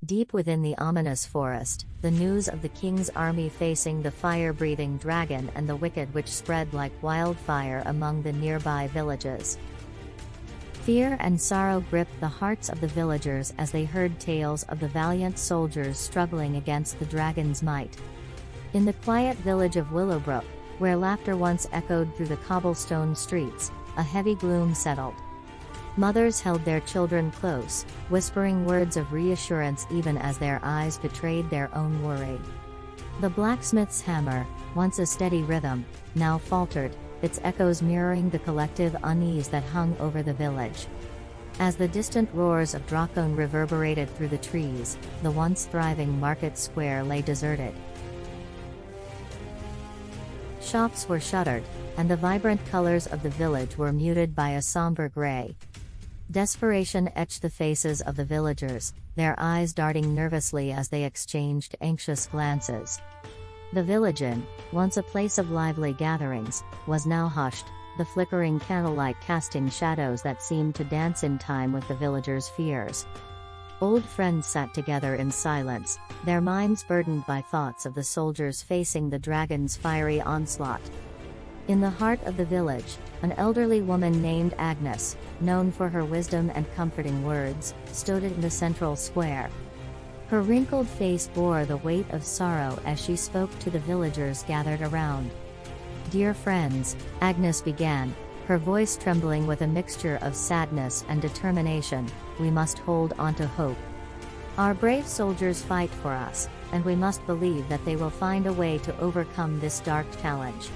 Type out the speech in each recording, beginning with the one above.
Deep within the ominous forest, the news of the king's army facing the fire-breathing dragon and the wicked witch spread like wildfire among the nearby villages. Fear and sorrow gripped the hearts of the villagers as they heard tales of the valiant soldiers struggling against the dragon's might. In the quiet village of Willowbrook, where laughter once echoed through the cobblestone streets, a heavy gloom settled. Mothers held their children close, whispering words of reassurance even as their eyes betrayed their own worry. The blacksmith's hammer, once a steady rhythm, now faltered, its echoes mirroring the collective unease that hung over the village. As the distant roars of Drakon reverberated through the trees, the once thriving market square lay deserted. Shops were shuttered, and the vibrant colors of the village were muted by a somber gray. Desperation etched the faces of the villagers, their eyes darting nervously as they exchanged anxious glances. The village inn, once a place of lively gatherings, was now hushed, the flickering candlelight casting shadows that seemed to dance in time with the villagers' fears. Old friends sat together in silence, their minds burdened by thoughts of the soldiers facing the dragon's fiery onslaught. In the heart of the village, an elderly woman named Agnes, known for her wisdom and comforting words, stood in the central square. Her wrinkled face bore the weight of sorrow as she spoke to the villagers gathered around. "Dear friends," Agnes began, her voice trembling with a mixture of sadness and determination, "we must hold on to hope. Our brave soldiers fight for us, and we must believe that they will find a way to overcome this dark challenge.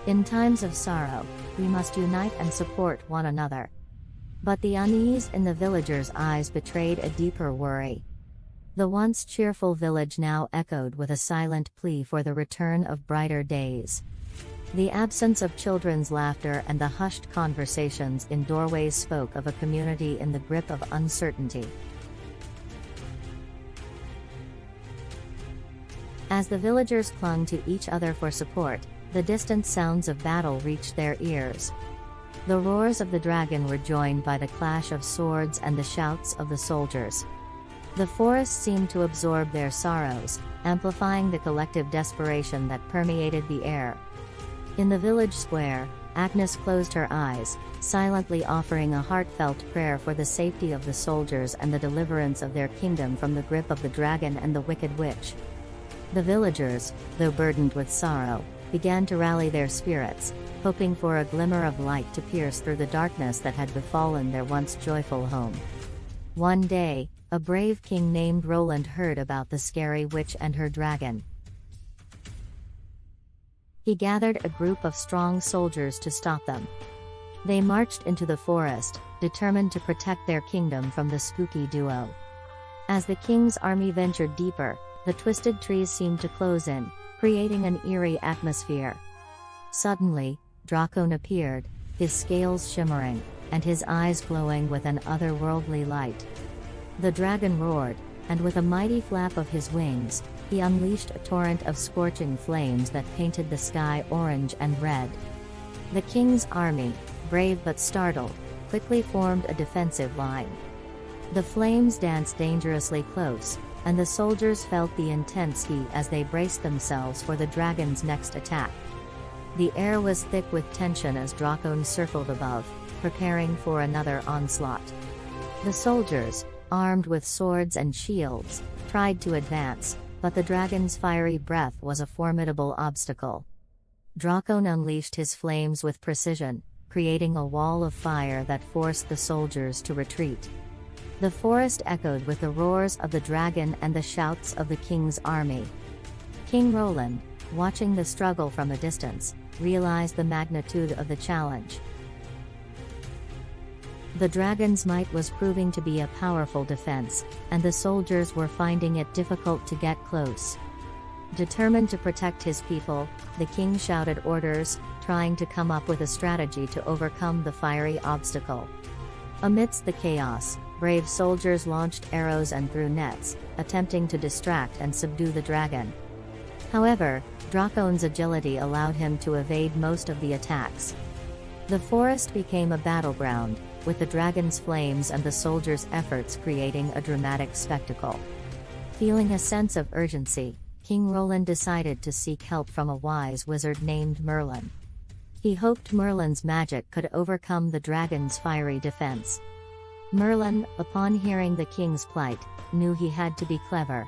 In times of sorrow, we must unite and support one another." But the unease in the villagers' eyes betrayed a deeper worry. The once cheerful village now echoed with a silent plea for the return of brighter days. The absence of children's laughter and the hushed conversations in doorways spoke of a community in the grip of uncertainty. As the villagers clung to each other for support, the distant sounds of battle reached their ears. The roars of the dragon were joined by the clash of swords and the shouts of the soldiers. The forest seemed to absorb their sorrows, amplifying the collective desperation that permeated the air. In the village square, Agnes closed her eyes, silently offering a heartfelt prayer for the safety of the soldiers and the deliverance of their kingdom from the grip of the dragon and the wicked witch. The villagers, though burdened with sorrow, began to rally their spirits, hoping for a glimmer of light to pierce through the darkness that had befallen their once joyful home. One day, a brave king named Roland heard about the scary witch and her dragon. He gathered a group of strong soldiers to stop them. They marched into the forest, determined to protect their kingdom from the spooky duo. As the king's army ventured deeper, the twisted trees seemed to close in, creating an eerie atmosphere. Suddenly, Drakon appeared, his scales shimmering, and his eyes glowing with an otherworldly light. The dragon roared, and with a mighty flap of his wings, he unleashed a torrent of scorching flames that painted the sky orange and red. The king's army, brave but startled, quickly formed a defensive line. The flames danced dangerously close, and the soldiers felt the intense heat as they braced themselves for the dragon's next attack. The air was thick with tension as Drakon circled above, preparing for another onslaught. The soldiers, armed with swords and shields, tried to advance, but the dragon's fiery breath was a formidable obstacle. Drakon unleashed his flames with precision, creating a wall of fire that forced the soldiers to retreat. The forest echoed with the roars of the dragon and the shouts of the king's army. King Roland, watching the struggle from a distance, realized the magnitude of the challenge. The dragon's might was proving to be a powerful defense, and the soldiers were finding it difficult to get close. Determined to protect his people, the king shouted orders, trying to come up with a strategy to overcome the fiery obstacle. Amidst the chaos, brave soldiers launched arrows and threw nets, attempting to distract and subdue the dragon. However, Drakon's agility allowed him to evade most of the attacks. The forest became a battleground, with the dragon's flames and the soldiers' efforts creating a dramatic spectacle. Feeling a sense of urgency, King Roland decided to seek help from a wise wizard named Merlin. He hoped Merlin's magic could overcome the dragon's fiery defense. Merlin, upon hearing the king's plight, knew he had to be clever.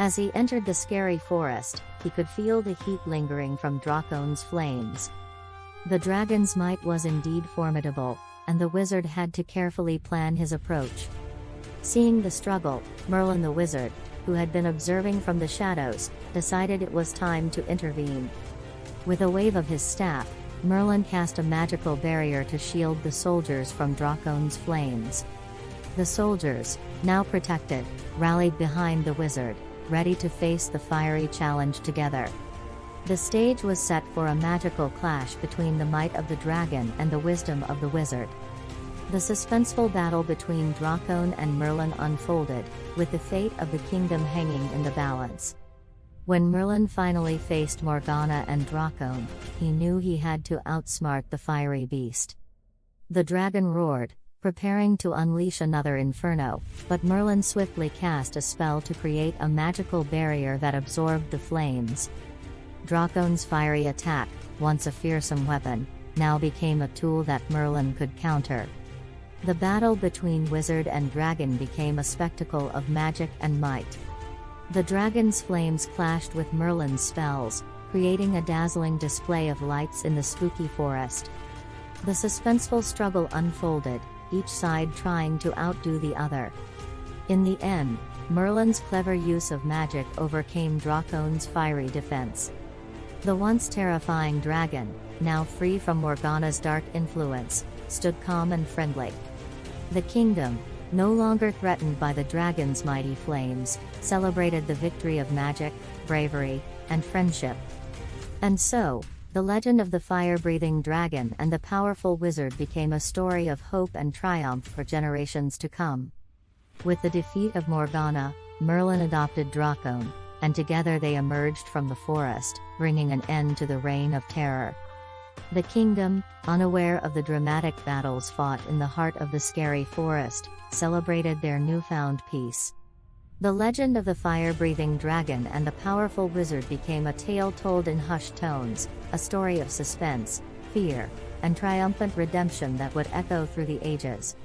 As he entered the scary forest, he could feel the heat lingering from Dracon's flames. The dragon's might was indeed formidable, and the wizard had to carefully plan his approach. Seeing the struggle, Merlin the wizard, who had been observing from the shadows, decided it was time to intervene. With a wave of his staff, Merlin cast a magical barrier to shield the soldiers from Dracon's flames. The soldiers, now protected, rallied behind the wizard, ready to face the fiery challenge together. The stage was set for a magical clash between the might of the dragon and the wisdom of the wizard. The suspenseful battle between Dracon and Merlin unfolded, with the fate of the kingdom hanging in the balance. When Merlin finally faced Morgana and Dracon, he knew he had to outsmart the fiery beast. The dragon roared, preparing to unleash another inferno, but Merlin swiftly cast a spell to create a magical barrier that absorbed the flames. Dracon's fiery attack, once a fearsome weapon, now became a tool that Merlin could counter. The battle between wizard and dragon became a spectacle of magic and might. The dragon's flames clashed with Merlin's spells, creating a dazzling display of lights in the spooky forest. The suspenseful struggle unfolded, each side trying to outdo the other. In the end, Merlin's clever use of magic overcame Dracon's fiery defense. The once terrifying dragon, now free from Morgana's dark influence, stood calm and friendly. The kingdom, no longer threatened by the dragon's mighty flames, celebrated the victory of magic, bravery, and friendship. And so, the legend of the fire-breathing dragon and the powerful wizard became a story of hope and triumph for generations to come. With the defeat of Morgana, Merlin adopted Dracon, and together they emerged from the forest, bringing an end to the reign of terror. The kingdom, unaware of the dramatic battles fought in the heart of the scary forest, celebrated their newfound peace. The legend of the fire-breathing dragon and the powerful wizard became a tale told in hushed tones, a story of suspense, fear, and triumphant redemption that would echo through the ages.